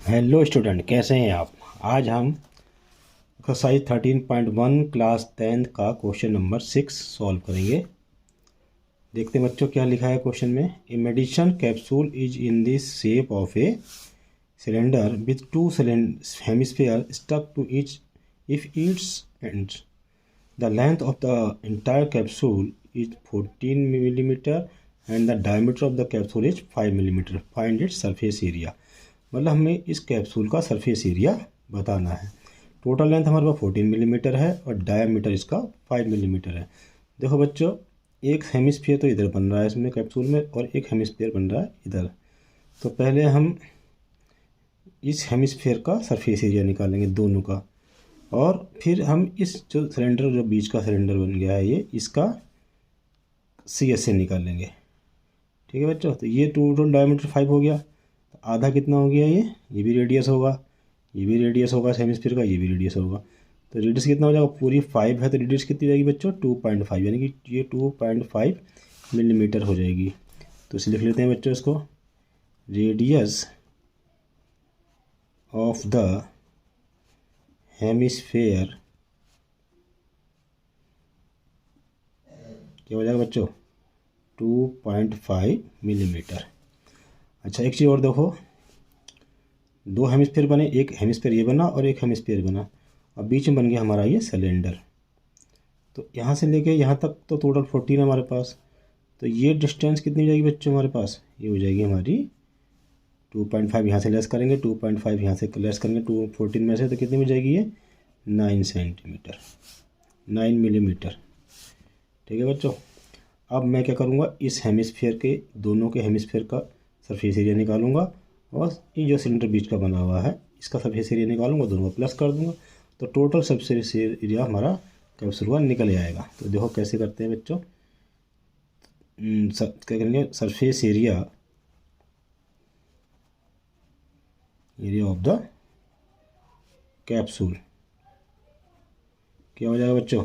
Hello student, कैसे हैं आप। आज हम एक्सरसाइज 13.1 क्लास 10 का क्वेश्चन नंबर 6 सॉल्व करेंगे। देखते हैं बच्चों क्या लिखा है क्वेश्चन में। A medicine capsule is in the shape of a cylinder with two hemisphere stuck to each if its ends. The length of the entire capsule is 14 millimeter and the diameter of the capsule is 5 millimeter. Find its surface area. मतलब हमें इस capsule का surface area बताना है। Total length हमारे पास 14 millimetre है और diameter इसका 5 मिलीमीटर है। देखो बच्चों, एक हेमिस्फीयर तो इधर बन रहा है इसमें कैप्सूल में और एक हेमिस्फीयर बन रहा है इधर। तो पहले हम इस हेमिस्फीयर का सरफेस एरिया निकालेंगे दोनों का, और फिर हम इस जो सिलेंडर, जो बीच का सिलेंडर बन गया है ये, इसका सी एस से निकालेंगे। ठीक है बच्चों, तो ये टोटल डायमीटर 5 हो गया। तो आधा कितना हो गया, ये भी रेडियस होगा, ये भी रेडियस होगा हेमिस्फीयर का, ये भी रेडियस होगा। तो रेडियस कितना हो जाएगा, पूरी 5 है तो रेडियस कितनी हो जाएगी बच्चों, 2.5, यानी कि ये 2.5 मिलीमीटर हो जाएगी। तो इसे लिख लेते हैं बच्चों इसको। रेडियस ऑफ द हेमिस्फीयर क्या हो जाएगा बच्चों, 2.5 मिलीमीटर। अच्छा, एक चीज़ और देखो, दो हेमिस्फीयर बने, एक हेमिस्फीयर ये बना और एक हेमिस्फीयर बना, और बीच में बन गया हमारा ये सिलेंडर। तो यहाँ से लेके यहाँ तक तो टोटल 14 है हमारे पास। तो ये डिस्टेंस कितनी हो जाएगी बच्चों हमारे पास, ये हो जाएगी हमारी 2.5। यहाँ से लेस करेंगे 2.5, यहाँ से लेस करेंगे 14 में से, तो कितनी हो जाएगी ये 9 सेंटीमीटर, 9 मिलीमीटर। ठीक है बच्चों, अब मैं क्या करूँगा, इस हेमिस्फीयर के दोनों के हेमिस्फीयर का सरफेस एरिया निकालूंगा, और ये जो सिलेंडर बीच का बना हुआ है इसका सरफेस एरिया निकालूंगा, दोनों को प्लस कर दूंगा, तो टोटल सरफेस एरिया हमारा कैप्सूल का निकल आएगा। तो देखो कैसे करते हैं बच्चों, क्या करेंगे, surface area of the capsule क्या हो जाएगा बच्चों,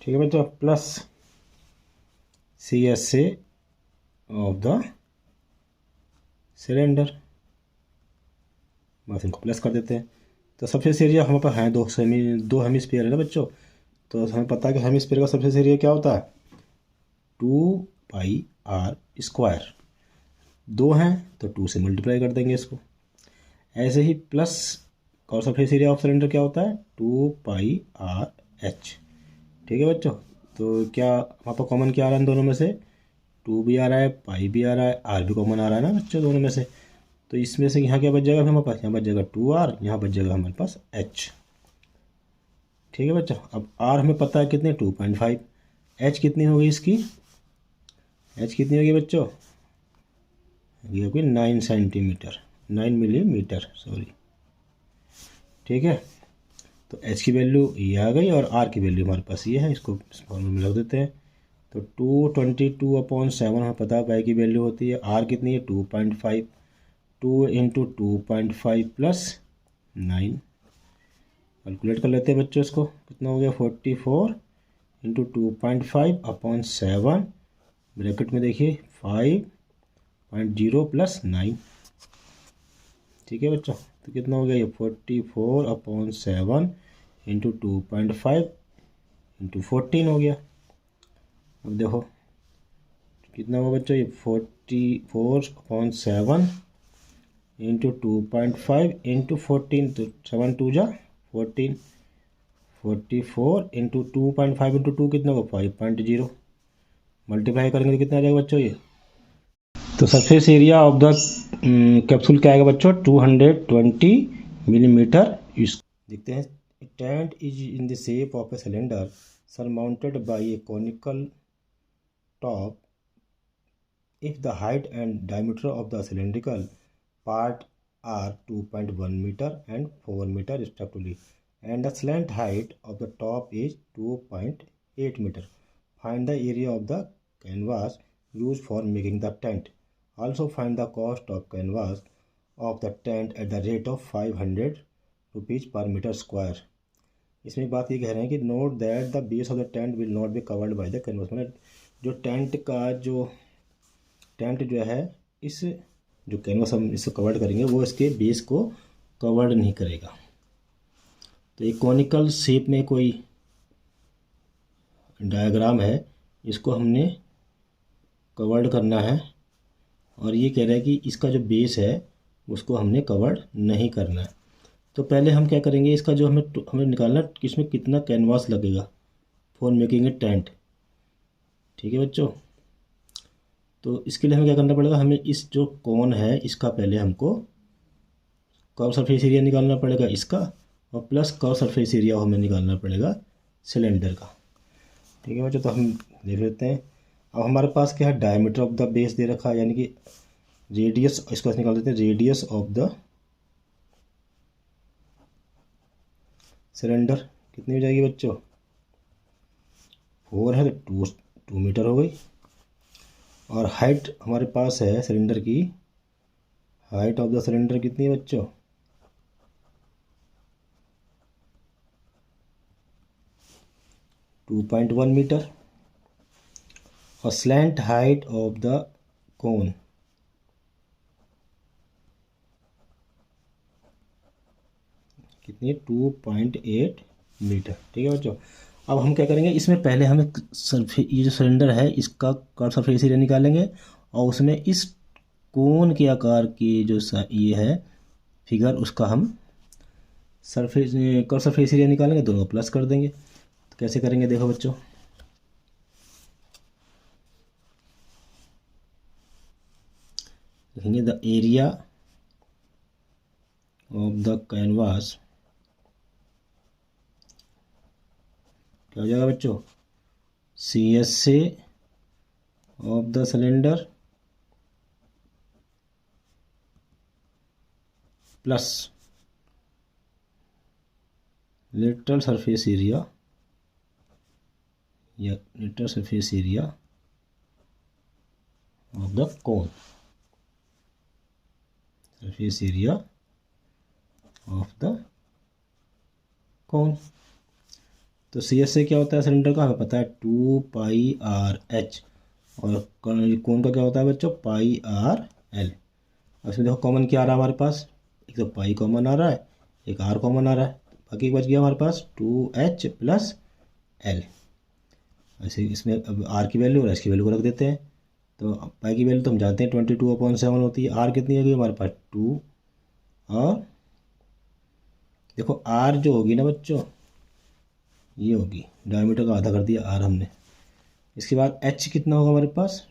ठीक है बच्चों, प्लस सी एस से ऑफ द सिलेंडर, बस इनको प्लस कर देते हैं। तो सरफेस एरिया हमारे पास है दो हेमिस्फीयर है ना बच्चों, तो हमें पता है कि हेमिस्फीयर का सरफेस एरिया क्या होता है, 2πr स्क्वायर। दो हैं तो 2 से मल्टीप्लाई कर देंगे इसको। ऐसे ही प्लस और सरफेस एरिया ऑफ सिलेंडर क्या होता है, 2πrh। ठीक है बच्चों, तो क्या वहाँ पर कॉमन क्या आ रहा है दोनों में से, 2 भी आ रहा है, पाई भी आ रहा है, आर भी कॉमन आ रहा है ना बच्चों दोनों में से। तो इसमें से यहाँ क्या बच जाएगा हमारे पास, यहाँ बच जाएगा 2r, यहाँ बच जाएगा हमारे पास h। ठीक है बच्चों, अब r हमें पता है कितने, 2.5। h कितनी होगी इसकी, h कितनी होगी बच्चों, ये होगी 9 सेंटीमीटर, 9 मिलीमीटर सॉरी। ठीक है, तो h की वैल्यू ये आ गई और r की वैल्यू हमारे पास ये है, इसको इस फॉर्मूले में रख देते हैं। तो 222/7 हमें पता है y की वैल्यू होती है, r कितनी है 2.5, 2 इंटू 2.5 प्लस 9, कैलकुलेट कर लेते हैं बच्चों इसको, कितना हो गया 44 इंटू 2.5/7, ब्रैकेट में देखिए 5.0 प्लस 9। ठीक है बच्चों, तो कितना हो गया ये 44/7 इंटू 2.5 इंटू 14 हो गया। अब देखो कितना होगा बच्चों, ये 44/7 इंटू 2.5 इंटू 14, तो 7 2 जा 14, 44 इंटू 2.5 इंटू 2 कितना होगा 5.0, मल्टीप्लाई करेंगे तो कितना आ जाएगा बच्चों ये। तो surface area of the capsule क्या आएगा बच्चों, 220 मिलीमीटर। देखते हैं, tent is in the shape of a cylinder surmounted bye A conical top if the height and diameter of the cylindrical part are 2.1 meter and 4 meter respectively, and the slant height of the top is 2.8 meter. Find the area of the canvas used for making the tent. Also find the cost of canvas of the tent at the rate of 500 rupees per meter square. इसमें बात ये कह रहे हैं कि note that the base of the tent will not be covered by the canvas, मतलब जो tent जो है इस जो कैनवास हम इसको कवर्ड करेंगे वो इसके बेस को कवर्ड नहीं करेगा। तो एक कॉनिकल शेप में कोई डायग्राम है, इसको हमने कवर्ड करना है और ये कह रहा है कि इसका जो बेस है उसको हमने कवर्ड नहीं करना है। तो पहले हम क्या करेंगे, इसका जो हमें निकालना कि इसमें कितना कैनवास लगेगा फॉर मेकिंग ए टेंट। ठीक है बच्चों, तो इसके लिए हमें क्या करना पड़ेगा, हमें इस जो कोन है इसका पहले हमको कर्व सरफेस एरिया निकालना पड़ेगा इसका, और प्लस कर्व सरफेस एरिया हमें निकालना पड़ेगा सिलेंडर का। ठीक है बच्चों, तो हम देख लेते हैं। अब हमारे पास क्या है, डायमीटर ऑफ द बेस दे रखा है, यानी कि रेडियस, इसको निकाल देते हैं, रेडियस ऑफ द सिलेंडर कितनी हो जाएगी बच्चों, 4 है तो 2 मीटर हो गई। और हाइट हमारे पास है सिलेंडर की, हाइट ऑफ द सिलेंडर कितनी है बच्चों, 2.1 मीटर। और स्लैंट हाइट ऑफ द कोन कितनी है, 2.8 मीटर। ठीक है बच्चों, अब हम क्या करेंगे, इसमें पहले हमें ये जो सिलेंडर है इसका कर्व सरफेस एरिया निकालेंगे और उसमें इस कोन के आकार की जो ये है फिगर उसका हम कर्व सरफेस एरिया निकालेंगे, दोनों प्लस कर देंगे। तो कैसे करेंगे देखो बच्चों, देखेंगे the area of the canvas क्या हो जाएगा बच्चों, CSA of the cylinder plus lateral surface area या lateral surface area of the cone, surface area of the cone. तो CSA क्या होता है सिलेंडर का, हमें पता है 2πRH, और कोन का क्या होता है बच्चों, πRL। अब इसमें देखो कॉमन क्या आ रहा है हमारे पास, एक तो पाई कॉमन आ रहा है, एक R कॉमन आ रहा है, बाकी बच गया हमारे पास 2H प्लस L। ऐसे इसमें अब R की वैल्यू और H की वैल्यू को रख देते हैं। तो पाई की वैल्यू तो हम जानते हैं 22/7 होती है, R कितनी होगी हमारे पास 2, और देखो R जो होगी ना बच्चों ये होगी, डायमीटर का आधा कर दिया R हमने। इसके बाद H कितना होगा हमारे पास,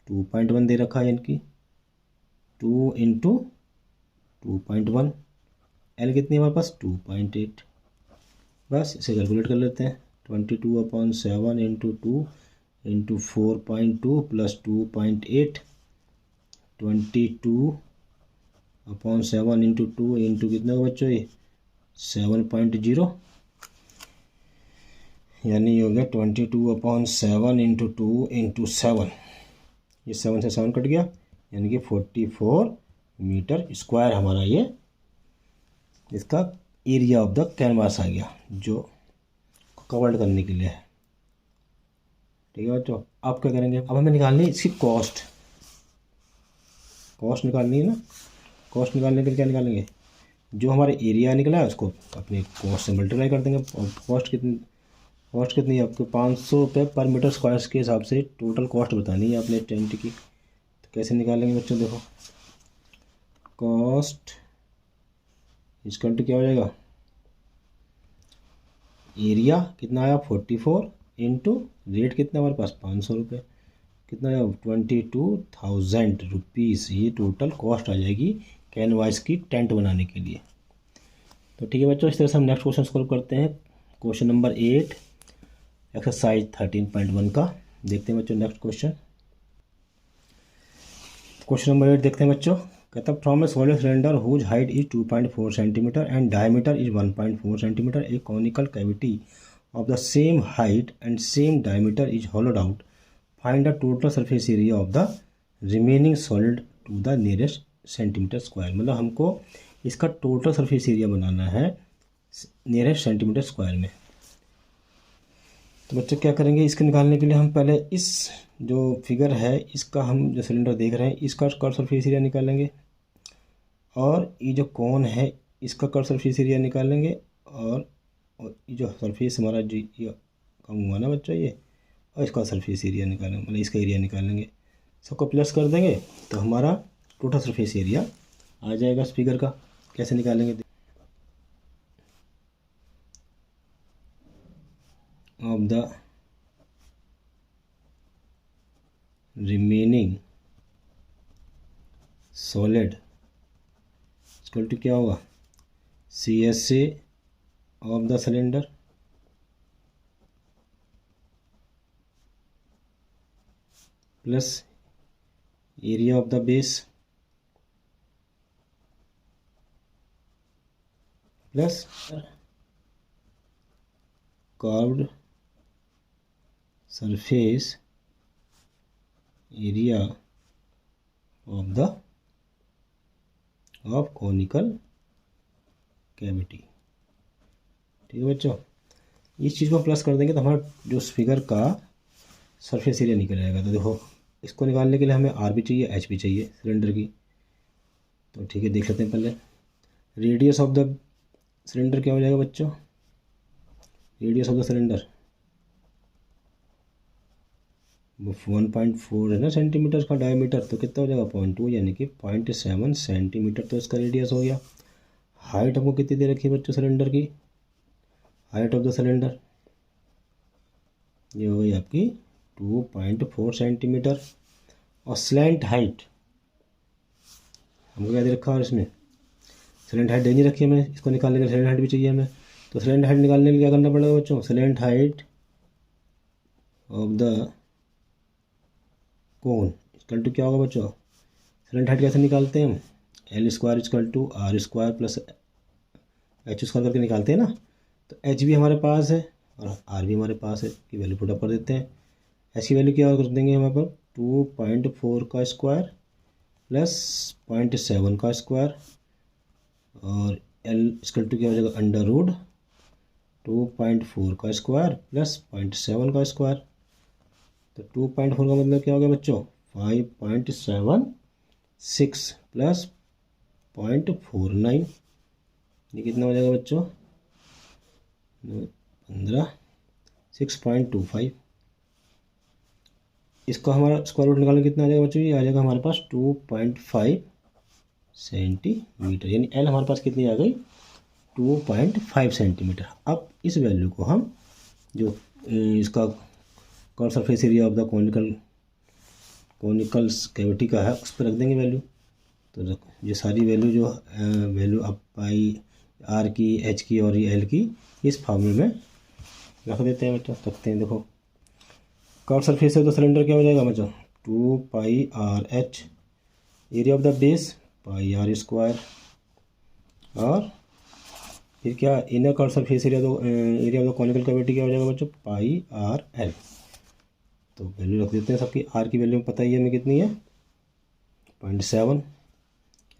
2.1 दे रखा है, यानी कि 2 इंटू 2.1, L कितनी है हमारे पास 2.8। बस इसे कैलकुलेट कर लेते हैं, 22/7 into 2 into 4.2 plus 2.8, 22/7 into 2 into कितना होगा बच्चों ये 7.0, यानी ये हो गया 22/7 इंटू 2 इंटू 7, ये 7 से 7 कट गया, यानी कि 44 मीटर स्क्वायर हमारा ये इसका एरिया ऑफ द कैनवास आ गया जो कवर्ड करने के लिए है। ठीक है बच्चों, अब क्या करेंगे, अब हमें निकालनी है इसकी कॉस्ट निकालनी है ना। कॉस्ट निकालने के लिए क्या निकालेंगे, जो हमारे एरिया निकला है उसको अपने कॉस्ट से मल्टीप्लाई कर देंगे। और कॉस्ट कितनी है आपको, 500 रुपये पर मीटर स्क्वायर के हिसाब से टोटल कॉस्ट बतानी है अपने टेंट की। तो कैसे निकालेंगे बच्चों, देखो कॉस्ट इसका क्या हो जाएगा, एरिया कितना आया 44 इंटू रेट कितना हमारे पास 500 रुपये, कितना आया 22,000 रुपीज़, ये टोटल कॉस्ट आ जाएगी कैनवास की टेंट बनाने के लिए। तो ठीक है बच्चों, इस तरह से हम नेक्स्ट क्वेश्चन सॉल्व करते हैं। क्वेश्चन नंबर 8 एक्सरसाइज 13.1 का देखते हैं बच्चों। नेक्स्ट क्वेश्चन नंबर 8 देखते हैं बच्चों। कहता from a solid cylinder whose height is 2.4 centimetre and diameter is 1.4 centimetre a conical cavity of the same height and same diameter is hollowed out, find the total surface area of the remaining solid to the nearest centimetre square. मतलब हमको इसका total surface area बनाना है nearest centimetre square में। तो बच्चों क्या करेंगे, इसके निकालने के लिए हम पहले इस जो फिगर है इसका, हम जो सिलेंडर देख रहे हैं इसका कर्व सरफेस एरिया निकालेंगे, और ये जो कोन है इसका कर्व सरफेस एरिया निकालेंगे, और ये जो सरफेस हमारा जो ये कम हुआ ना बच्चों ये, और इसका सरफेस एरिया निकालेंगे, मतलब इसका एरिया निकालेंगे। सबको प्लस कर देंगे तो हमारा टोटल सरफेस एरिया आ जाएगा इस फिगर का। कैसे निकालेंगे, of the remaining solid equal to क्या होगा, CSA of the cylinder plus area of the base plus curved surface area of conical cavity. ठीक है बच्चों, इस चीज़ को प्लस कर देंगे तो हमारा जो फिगर का सरफेस एरिया निकल जाएगा। तो देखो, इसको निकालने के लिए हमें आर भी चाहिए, एच भी चाहिए सिलेंडर की। तो ठीक है, देख लेते हैं पहले। रेडियस ऑफ द सिलेंडर क्या हो जाएगा बच्चों, रेडियस ऑफ द सिलेंडर 1.4 है ना सेंटीमीटर का डायमीटर, तो कितना हो जाएगा 0.2, यानी कि 0.7 सेंटीमीटर तो इसका रेडियस हो गया। हाइट हमको कितनी दे रखी है बच्चों सिलेंडर की, हाइट ऑफ द सिलेंडर ये हो गई आपकी 2.4 सेंटीमीटर। और स्लैंट हाइट हमको क्या दे रखा है, और इसमें स्लैंट हाइट दे नहीं रखी है हमें, इसको निकालने के लिए स्लैंट हाइट भी चाहिए हमें। तो स्लैंट हाइट निकालने के लिए क्या करना पड़ेगा बच्चों, slant height of the cone equal to क्या होगा बच्चों, स्लैंट हाइट कैसे निकालते हैं हम, L square equal to R square plus H square करके निकालते हैं ना। तो H भी हमारे पास है और R भी हमारे पास है, की वैल्यू पुट अप कर देते हैं। H की वैल्यू क्या कर देंगे हमारे पर 2.4 का स्क्वायर प्लस 0.7 का स्क्वायर, और L इक्वल टू क्या हो जाएगा अंडर रूट 2.4 का स्क्वायर प्लस 0.7 का स्क्वायर। तो 2.4 का मतलब क्या हो गया बच्चों, 5.76 प्लस 0.49, ये कितना हो जाएगा बच्चों 6.25। इसका हमारा स्क्वायर रूट निकालना कितना आ जाएगा बच्चों, ये आ जाएगा हमारे पास 2.5 सेंटीमीटर, यानी L हमारे पास कितनी आ गई 2.5 सेंटीमीटर। अब इस वैल्यू को हम जो इसका curve surface area of the conicals cavity का है उस पर रख देंगे वैल्यू। तो देखो ये सारी वैल्यू जो वैल्यू अब पाई आर की, एच की और ये एल की इस फार्मूले में रख देते हैं बच्चों, रखते हैं। देखो कर्व सरफेस है तो सिलेंडर क्या हो जाएगा बच्चों 2πRH, area of the base pi R square, और फिर क्या inner curve surface area area of the conical cavity क्या हो जाएगा बच्चों πRL। तो वैल्यू रख देते हैं सबकी। आर की वैल्यू पता ही है हमें कितनी है 0.7,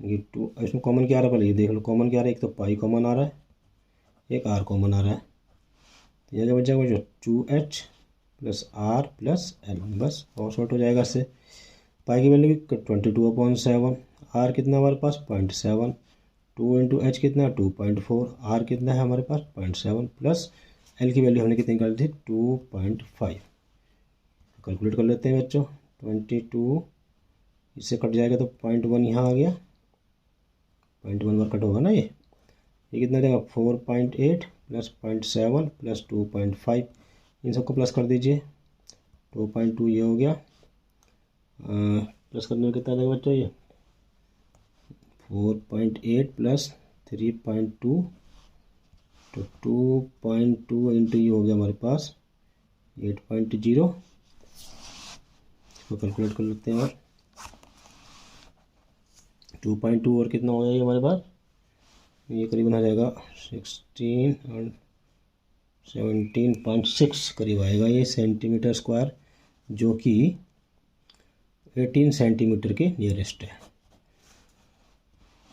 ये 2, इसमें कॉमन क्या आ रहा है पहले ये देख लो, कॉमन क्या आ रहा है, एक तो पाई कॉमन आ रहा है, एक आर कॉमन आ रहा है। तो यह क्या बच जाएगा 2H plus R plus L, बस और शॉर्ट हो जाएगा इससे। पाई की वैल्यू 22/7, आर कितना हमारे पास 0.7, 2 इंटू एच कितना 2.4, आर कितना है हमारे पास 0.7 प्लस एल की वैल्यू हमने कितनी निकाली थी 2.5। कैलकुलेट कर लेते हैं बच्चों, 22 इससे कट जाएगा तो 0.1 यहाँ आ गया, 0.1 बार कट होगा ना ये कितना देगा 4.8 प्लस 0.7 प्लस 2.5, इन सबको प्लस कर दीजिए, 2.2 ये हो गया, प्लस करने में कितना देगा बच्चों ये 4.8 प्लस 3.2, तो 2.2 इंटू ये हो गया हमारे पास 8.0। इसको कैलकुलेट कर लेते हैं, और 2.2 और कितना हो जाएगा हमारे पास, ये करीबन आ जाएगा 16 और 17.6 करीब आएगा ये सेंटीमीटर स्क्वायर, जो कि 18 सेंटीमीटर के नियरेस्ट है।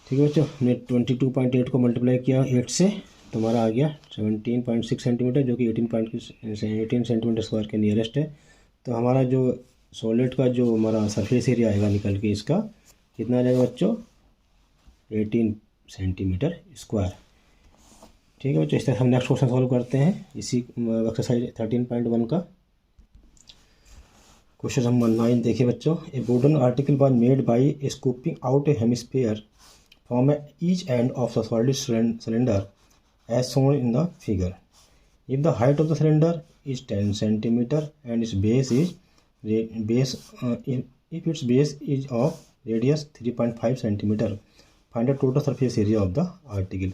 ठीक है बच्चों, हमने 22.8 को मल्टीप्लाई किया 8 से तो हमारा आ गया 17.6 सेंटीमीटर, जो कि 18 सेंटीमीटर स्क्वायर के नियरेस्ट है। तो हमारा जो सॉलिड का जो हमारा सरफेस एरिया आएगा निकल के, इसका कितना आ जाएगा बच्चों, 18 सेंटीमीटर स्क्वायर। ठीक है बच्चों, इस तरह हम नेक्स्ट क्वेश्चन सॉल्व करते हैं इसी एक्सरसाइज 13.1 का। क्वेश्चन नंबर 9 देखिए बच्चों, ए wooden article was made by scooping out A hemisphere from each end of the solid cylinder as shown in the figure. If the height of the cylinder is 10 centimeter and its base is if its base is of radius 3.5 centimeter, find the total surface area of the article.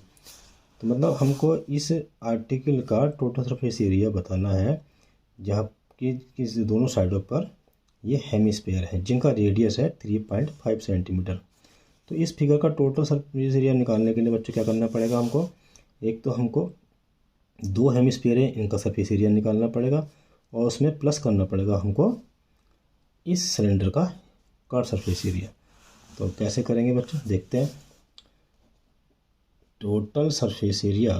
तो मतलब हमको इस article का total surface area बताना है जहाँ की दोनों साइडों पर ये हेमिस्फीयर है जिनका रेडियस है 3.5 सेंटीमीटर। तो इस फिगर का टोटल सरफेस एरिया निकालने के लिए बच्चों क्या करना पड़ेगा हमको, एक तो हमको दो हेमिस्फीयर है इनका सरफेस एरिया निकालना पड़ेगा और उसमें प्लस करना पड़ेगा हमको इस सिलेंडर का कर्व सरफेस एरिया। तो कैसे करेंगे बच्चों, देखते हैं। Total surface area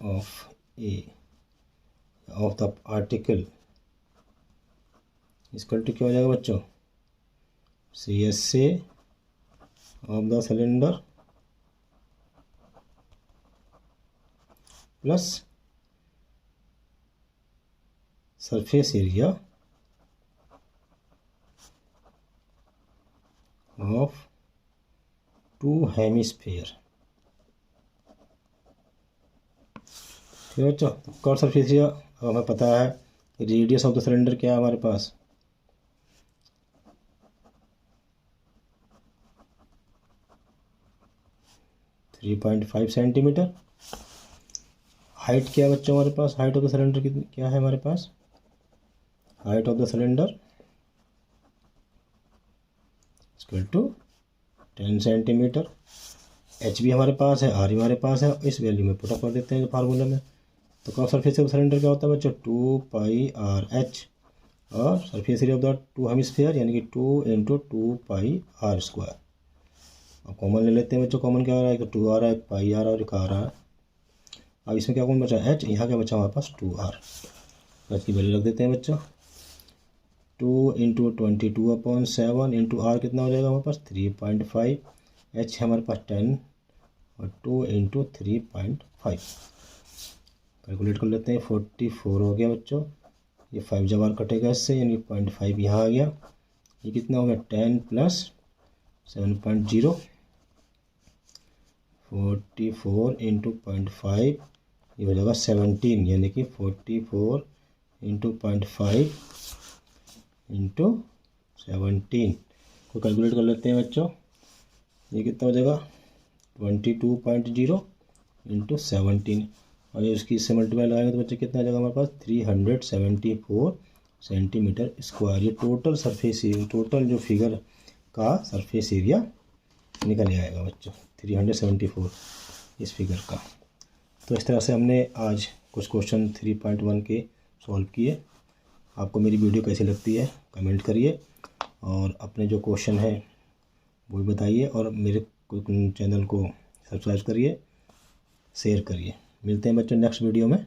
of the article इसका क्या हो जाएगा बच्चों, CSA of the cylinder plus surface area of two hemisphere। ठीक है बच्चों, कर्व सरफेस एरिया हमें पता है, रेडियस ऑफ द सिलेंडर क्या है हमारे पास, थ्री 3.5 सेंटीमीटर। हाइट क्या है बच्चों हमारे पास, हाइट ऑफ द सिलेंडर कितनी क्या है हमारे पास, height of the cylinder equal to 10 centimetre. H भी हमारे पास है, आर भी हमारे पास है, इस वैल्यू में पुट अप कर देते हैं फार्मूला में। तो कर्व सरफेस ऑफ सिलेंडर क्या होता है बच्चों, 2πRh और surface area of the two hemisphere यानी कि 2 × 2πr²। अब कॉमन ले लेते हैं बच्चों, कॉमन क्या आ रहा है, 2 आ रहा है, पाई आ रहा है और एक आ रहा है। अब इसमें क्या कौन बचा, h, यहाँ क्या बचा हमारे पास 2r। तो इसकी वैल्यू रख देते हैं बच्चों, 2 × 22/7 × r कितना हो जाएगा हमारे पास 3.5, h है हमारे पास 10 और 2 × 3.5 कैलकुलेट कर लेते हैं, 44 हो गया बच्चों। ये 5 जब r कटेगा इससे यानी 0.5 यहाँ आ गया। ये कितना हो गया 10 + 7.0, 44 × 0.5 ये हो जाएगा 17 यानी कि 44 × 0.5 × 17 को कैलकुलेट कर लेते हैं बच्चों। ये कितना हो जाएगा 22.0 × 17 और ये उसकी इससे मल्टीप्लाई लगाएंगे तो बच्चे कितना आ जाएगा हमारे पास 374 सेंटीमीटर स्क्वायर। ये टोटल सरफेस एरिया, टोटल जो फिगर का सरफेस एरिया निकल आएगा बच्चों 374 इस फिगर का। तो इस तरह से हमने आज कुछ क्वेश्चन 3.1 के सॉल्व किए। आपको मेरी वीडियो कैसी लगती है कमेंट करिए और अपने जो क्वेश्चन है वो भी बताइए और मेरे चैनल को सब्सक्राइब करिए, शेयर करिए। मिलते हैं बच्चों नेक्स्ट वीडियो में।